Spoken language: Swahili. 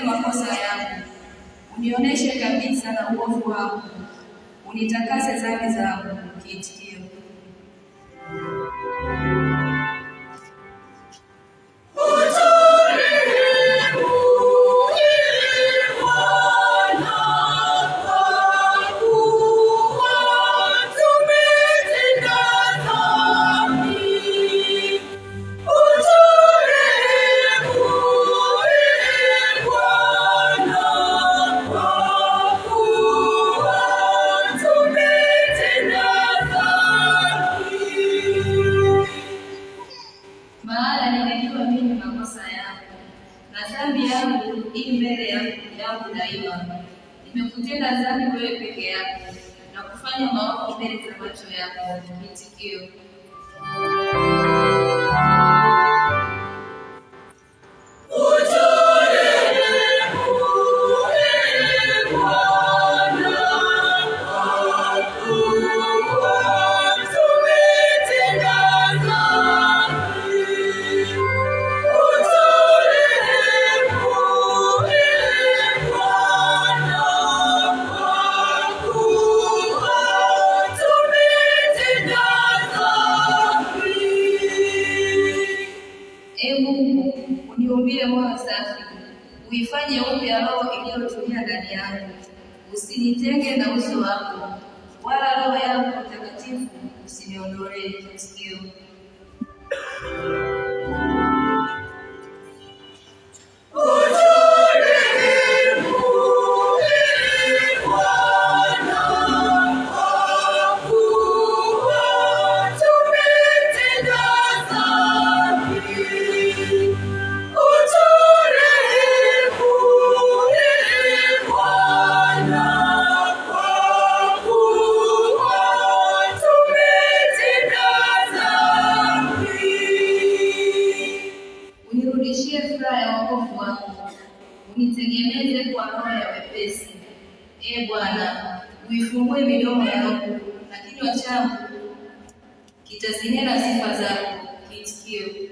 makosa yangu, unionyeshe kabisa na uovu wangu, unitakase dhambi zangu. Kiitikio: na dhambi yangu hii mbele yangu daima. Nimekutenda dhambi wewe peke yako, na kufanya maovu mbele za macho yako. Kiitikio: Ee Mungu, uniumbie moyo safi, uifanye upya roho iliyotulia ndani yangu. Usinitenge na uso wako, wala Roho yako Mtakatifu usiniondolee. Kiitikio: unirudishie furaha ya wokovu wangu, unitegemeze kwa roho ya wepesi. Ee Bwana, uifungue midomo yangu, na kinywa changu kitazinena sifa zako. Kiitikio: